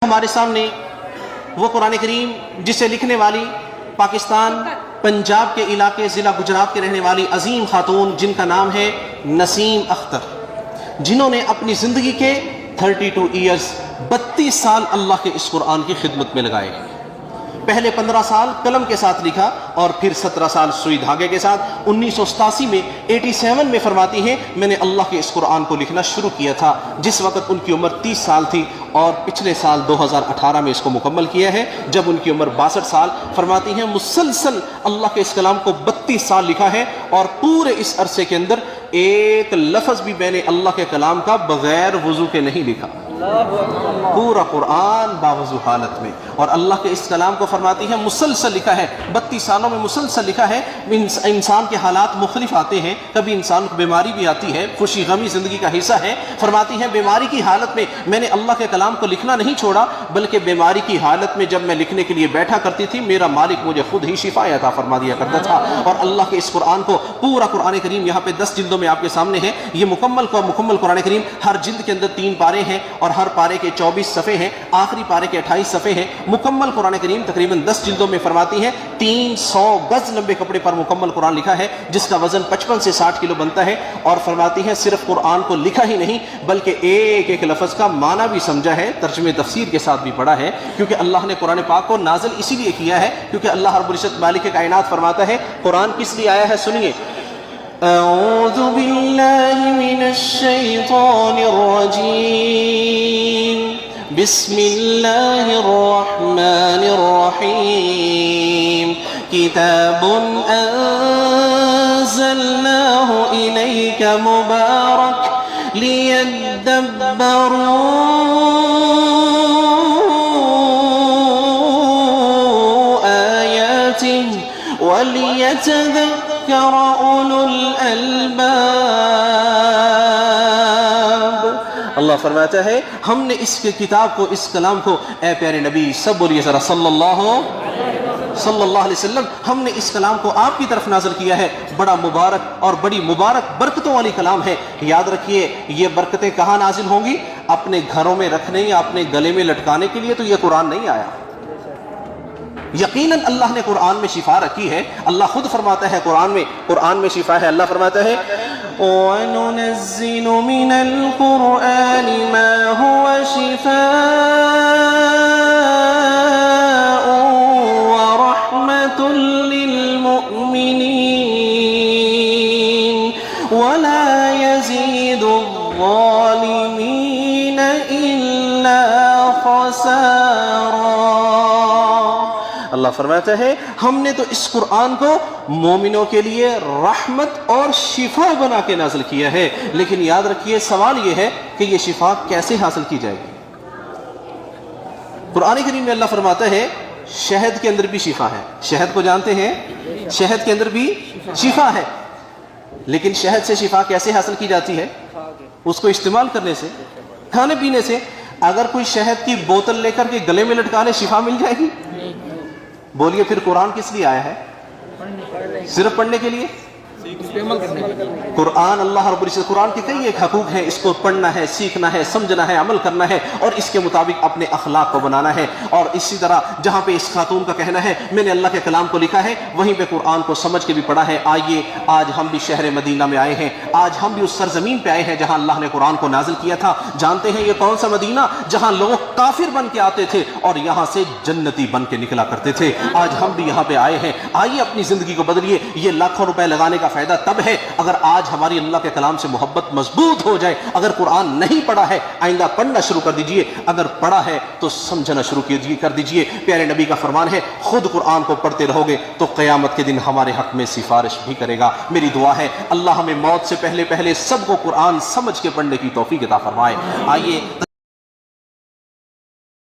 ہمارے سامنے وہ قرآن کریم جسے لکھنے والی پاکستان پنجاب کے علاقے ضلع گجرات کے رہنے والی عظیم خاتون جن کا نام ہے نسیم اختر، جنہوں نے اپنی زندگی کے 32 ایئرز 32 سال اللہ کے اس قرآن کی خدمت میں لگائے۔ پہلے 15 سال قلم کے ساتھ لکھا اور پھر 17 سال سوئی دھاگے کے ساتھ 1987 میں 87 میں فرماتی ہیں میں نے اللہ کے اس قرآن کو لکھنا شروع کیا تھا، جس وقت ان کی عمر 30 سال تھی، اور پچھلے سال 2018 میں اس کو مکمل کیا ہے جب ان کی عمر 62 سال۔ فرماتی ہیں مسلسل اللہ کے اس کلام کو 32 سال لکھا ہے، اور پورے اس عرصے کے اندر ایک لفظ بھی میں نے اللہ کے کلام کا بغیر وضو کے نہیں لکھا، پورا قرآن باوضو حالت میں۔ اور اللہ کے اس کلام کو فرماتی ہے مسلسل لکھا ہے، 32 سالوں میں مسلسل لکھا ہے۔ انسان کے حالات مختلف آتے ہیں، کبھی انسان کو بیماری بھی آتی ہے، خوشی غمی زندگی کا حصہ ہے۔ فرماتی ہیں بیماری کی حالت میں میں نے اللہ کے کلام کو لکھنا نہیں چھوڑا، بلکہ بیماری کی حالت میں جب میں لکھنے کے لیے بیٹھا کرتی تھی میرا مالک مجھے خود ہی شفا عطا فرما دیا کرتا تھا۔ اور اللہ کے اس قرآن کو پورا قرآن کریم یہاں پہ 10 جلدوں میں آپ کے سامنے ہے، یہ مکمل قرآن کریم، ہر جلد کے اندر 3 پارے ہیں اور ہر پارے کے 24 صفحے ہیں، آخری پارے کے 28 صفحے ہیں۔ مکمل قرآن کریم تقریباً 10 جلدوں میں فرماتی ہیں 300 گز لمبے کپڑے پر مکمل قرآن لکھا ہے، جس کا وزن 55 سے 60 کلو بنتا ہے۔ اور فرماتی ہیں صرف قرآن کو لکھا ہی نہیں بلکہ ایک ایک لفظ کا معنی بھی سمجھا ہے، ترجمے تفسیر کے ساتھ بھی پڑھا ہے، کیونکہ اللہ نے قرآن پاک کو نازل اسی لیے کیا ہے کیونکہ اللہ رب العزت مالک کائنات فرماتا ہے قرآن کس لیے آیا ہے، سنیے۔ اعوذ باللہ من الشیطان الرجیم، بسم اللہ الرحمن الرحیم، کتاب انزلناہ الیک مبارک لیدبروا آیاتہ ولیتذکر اولو الالباب۔ اللہ فرماتا ہے ہم نے اس کتاب کو، اس کلام کو، اے پیارے نبی سب بولیے ذرا صلی اللہ علیہ وسلم، ہم نے اس کلام کو آپ کی طرف نازل کیا ہے، بڑا مبارک اور بڑی مبارک برکتوں والی کلام ہے۔ یاد رکھیے یہ برکتیں کہاں نازل ہوں گی؟ اپنے گھروں میں رکھنے یا اپنے گلے میں لٹکانے کے لیے تو یہ قرآن نہیں آیا۔ یقیناً اللہ نے قرآن میں شفا رکھی ہے، اللہ خود فرماتا ہے قرآن میں شفا ہے۔ اللہ فرماتا ہے وَنُنَزِّلُ مِنَ الْقُرْآنِ مَا هُوَ شِفَاءٌ وَرَحْمَةٌ لِّلْمُؤْمِنِينَ وَلَا يَزِيدُ الظَّالِمِينَ إِلَّا خَسَارًا۔ اللہ فرماتا ہے ہم نے تو اس قرآن کو مومنوں کے لیے رحمت اور شفا بنا کے نازل کیا ہے، لیکن یاد رکھیے سوال یہ ہے کہ یہ شفا کیسے حاصل کی جائے گی؟ قرآن کریم میں اللہ فرماتا ہے شہد کے اندر بھی شفا ہے، شہد کو جانتے ہیں، شہد کے اندر بھی شفا ہے، لیکن شہد سے شفا کیسے حاصل کی جاتی ہے؟ اس کو استعمال کرنے سے، کھانے پینے سے۔ اگر کوئی شہد کی بوتل لے کر کے گلے میں لٹکا لے شفا مل جائے گی؟ بولیے پھر قرآن کس لیے آیا ہے؟ صرف پڑھنے کے لیے؟ قرآن اللہ رب العزت، قرآن کے کئی ایک حقوق ہیں، اس کو پڑھنا ہے، سیکھنا ہے، سمجھنا ہے، عمل کرنا ہے اور اس کے مطابق اپنے اخلاق کو بنانا ہے۔ اور اسی طرح جہاں پہ اس خاتون کا کہنا ہے میں نے اللہ کے کلام کو لکھا ہے، وہیں پہ قرآن کو سمجھ کے بھی پڑھا ہے۔ آئیے آج ہم بھی شہر مدینہ میں آئے ہیں، آج ہم بھی اس سرزمین پہ آئے ہیں جہاں اللہ نے قرآن کو نازل کیا تھا۔ جانتے ہیں یہ کون سا مدینہ؟ جہاں لوگ کافر بن کے آتے تھے اور یہاں سے جنتی بن کے نکلا کرتے تھے۔ آج ہم بھی یہاں پہ آئے ہیں، آئیے اپنی زندگی کو بدلیے۔ یہ لاکھوں روپے لگانے کا فائدہ تب ہے اگر آج ہماری اللہ کے کلام سے محبت مضبوط ہو جائے۔ اگر قرآن نہیں پڑھا ہے آئندہ پڑھنا شروع کر دیجئے، اگر پڑھا ہے تو سمجھنا شروع کر دیجئے۔ پیارے نبی کا فرمان ہے خود قرآن کو پڑھتے رہو گے تو قیامت کے دن ہمارے حق میں سفارش بھی کرے گا۔ میری دعا ہے اللہ ہمیں موت سے پہلے سب کو قرآن سمجھ کے پڑھنے کی توفیق عطا فرمائے۔ آئیے